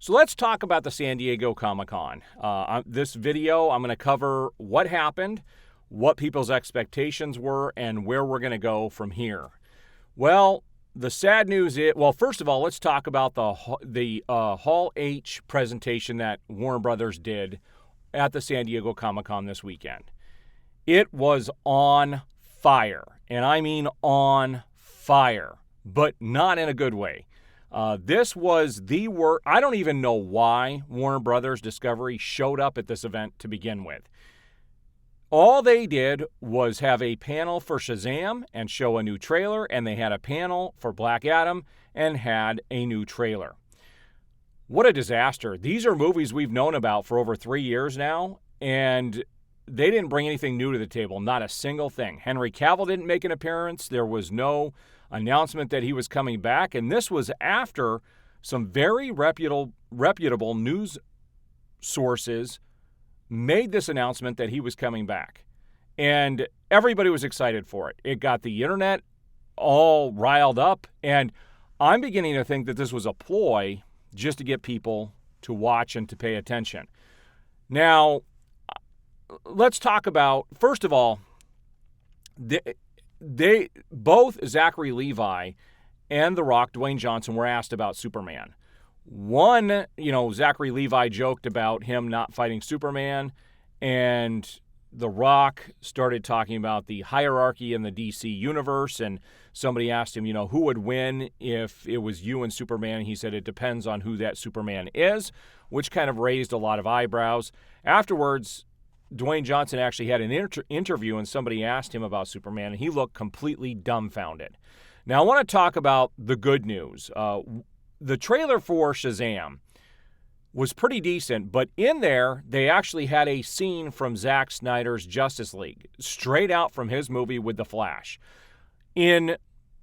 So let's talk about the San Diego Comic-Con. This video, I'm going to cover what happened, what people's expectations were, and where we're going to go from here. Well, the sad news is, well, first of all, let's talk about the Hall H presentation that Warner Brothers did at the San Diego Comic-Con this weekend. It was on fire, and I mean on fire, but not in a good way. This was the worst. I don't even know why Warner Brothers Discovery showed up at this event to begin with. All they did was have a panel for Shazam and show a new trailer, and they had a panel for Black Adam and had a new trailer. What a disaster. These are movies we've known about for over 3 years now, and they didn't bring anything new to the table, not a single thing. Henry Cavill didn't make an appearance. There was no announcement that he was coming back, and this was after some very reputable news sources made this announcement that he was coming back. And everybody was excited for it. It got the internet all riled up, and I'm beginning to think that this was a ploy just to get people to watch and to pay attention. Now, let's talk about, first of all, they both Zachary Levi and The Rock, Dwayne Johnson, were asked about Superman. One, Zachary Levi joked about him not fighting Superman, and The Rock started talking about the hierarchy in the DC universe, and somebody asked him, who would win if it was you and Superman? He said it depends on who that Superman is, which kind of raised a lot of eyebrows. Afterwards, Dwayne Johnson actually had an interview, and somebody asked him about Superman, and he looked completely dumbfounded. Now, I want to talk about the good news. The trailer for Shazam was pretty decent, but in there, they actually had a scene from Zack Snyder's Justice League, straight out from his movie with The Flash. In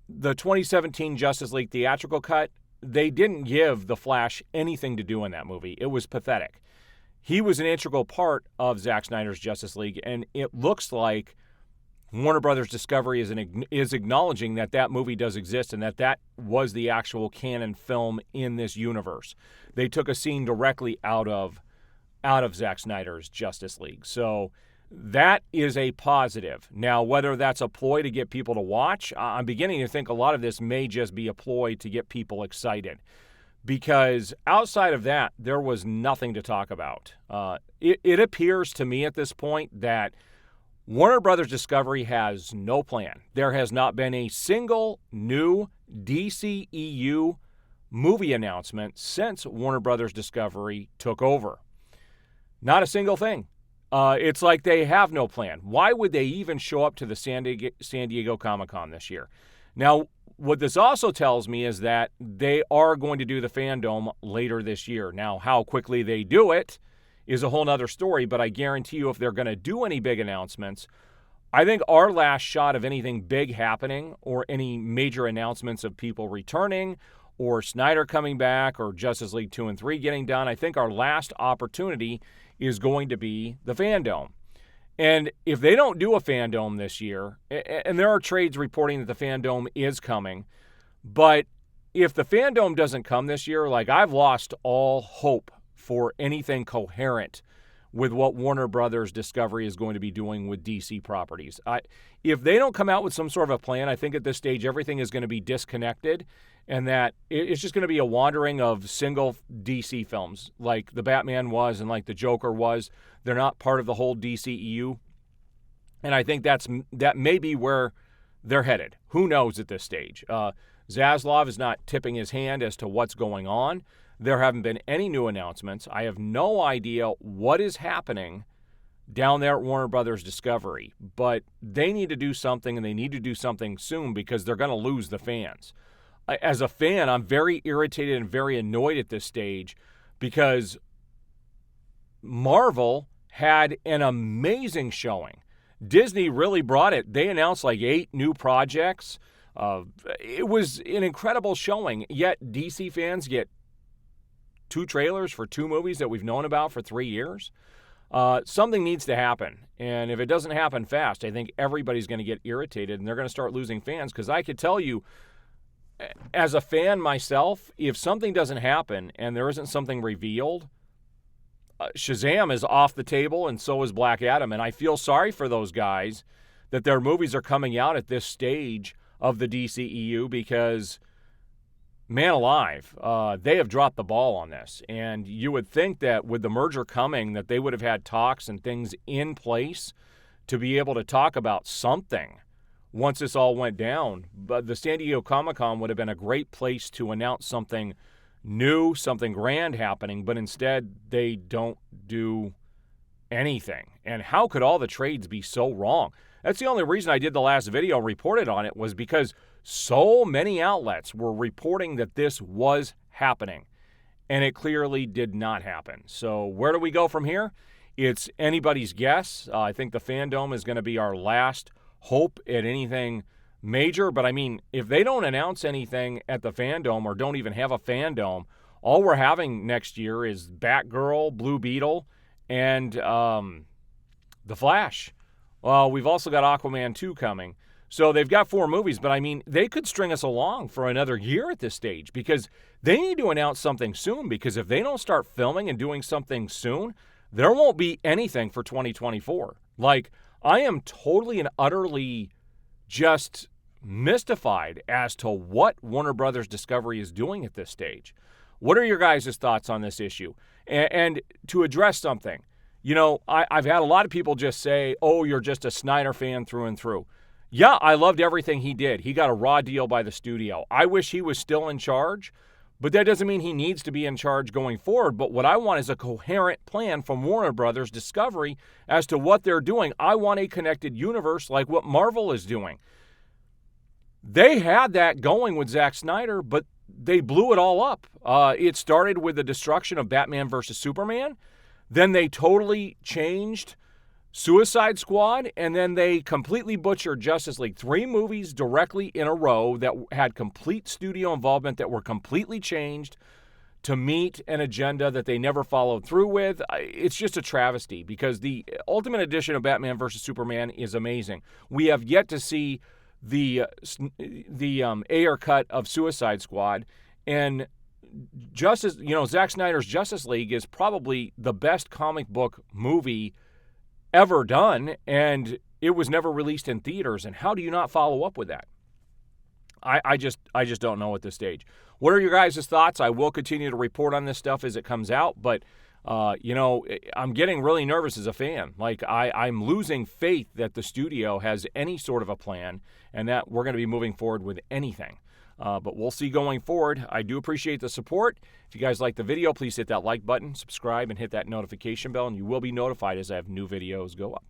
the 2017 Justice League theatrical cut, they didn't give The Flash anything to do in that movie. It was pathetic. He was an integral part of Zack Snyder's Justice League, and it looks like Warner Brothers Discovery is acknowledging that movie does exist and that was the actual canon film in this universe. They took a scene directly out of Zack Snyder's Justice League. So that is a positive. Now, whether that's a ploy to get people to watch, I'm beginning to think a lot of this may just be a ploy to get people excited. Because outside of that, there was nothing to talk about. It appears to me at this point that Warner Brothers Discovery has no plan. There has not been a single new DCEU movie announcement since Warner Brothers Discovery took over. Not a single thing. It's like they have no plan. Why would they even show up to the San Diego Comic-Con this year? Now, what this also tells me is that they are going to do the Fandome later this year. Now, how quickly they do it is a whole other story, but I guarantee you if they're going to do any big announcements, I think our last shot of anything big happening or any major announcements of people returning or Snyder coming back or Justice League 2 and 3 getting done, I think our last opportunity is going to be the Fandome. And if they don't do a Fandome this year, and there are trades reporting that the Fandome is coming, but if the Fandome doesn't come this year, I've lost all hope for anything coherent with what Warner Brothers Discovery is going to be doing with DC properties. If they don't come out with some sort of a plan, I think at this stage everything is going to be disconnected and that it's just going to be a wandering of single DC films like the Batman was and like the Joker was. They're not part of the whole DCEU. And I think that may be where they're headed. Who knows at this stage? Zaslav is not tipping his hand as to what's going on. There haven't been any new announcements. I have no idea what is happening down there at Warner Brothers Discovery, but they need to do something, and they need to do something soon because they're going to lose the fans. As a fan, I'm very irritated and very annoyed at this stage because Marvel had an amazing showing. Disney really brought it. They announced 8 new projects. It was an incredible showing, yet DC fans get 2 trailers for 2 movies that we've known about for 3 years. Something needs to happen. And if it doesn't happen fast, I think everybody's going to get irritated and they're going to start losing fans. Because I could tell you, as a fan myself, if something doesn't happen and there isn't something revealed, Shazam is off the table, and so is Black Adam. And I feel sorry for those guys that their movies are coming out at this stage of the DCEU because, man alive, they have dropped the ball on this. And you would think that with the merger coming that they would have had talks and things in place to be able to talk about something once this all went down. But the San Diego Comic-Con would have been a great place to announce something new, something grand happening, but instead they don't do anything. And how could all the trades be so wrong? That's the only reason I did the last video and reported on it, was because so many outlets were reporting that this was happening, and it clearly did not happen. So where do we go from here? It's anybody's guess. I think the Fandome is going to be our last hope at anything major. But I mean, if they don't announce anything at the Fandome or don't even have a Fandome, all we're having next year is Batgirl, Blue Beetle, and The Flash. Well, we've also got Aquaman 2 coming. So they've got 4 movies, but I mean, they could string us along for another year at this stage because they need to announce something soon, because if they don't start filming and doing something soon, there won't be anything for 2024. Like, I am totally and utterly just mystified as to what Warner Brothers Discovery is doing at this stage. What are your guys' thoughts on this issue? And to address something, you know, I've had a lot of people just say, oh, you're just a Snyder fan through and through. Yeah, I loved everything he did. He got a raw deal by the studio. I wish he was still in charge, but that doesn't mean he needs to be in charge going forward. But what I want is a coherent plan from Warner Brothers Discovery as to what they're doing. I want a connected universe like what Marvel is doing. They had that going with Zack Snyder, but they blew it all up. It started with the destruction of Batman versus Superman. Then they totally changed Suicide Squad, and then they completely butchered Justice League. 3 movies directly in a row that had complete studio involvement that were completely changed to meet an agenda that they never followed through with. It's just a travesty, because the Ultimate Edition of Batman vs. Superman is amazing. We have yet to see the Ayer cut of Suicide Squad, and Zack Snyder's Justice League is probably the best comic book movie ever done, and it was never released in theaters. And how do you not follow up with that? I just don't know at this stage. What are your guys' thoughts? I will continue to report on this stuff as it comes out, but I'm getting really nervous as a fan. Like, I'm losing faith that the studio has any sort of a plan and that we're going to be moving forward with anything. But we'll see going forward. I do appreciate the support. If you guys like the video, please hit that like button, subscribe, and hit that notification bell, and you will be notified as I have new videos go up.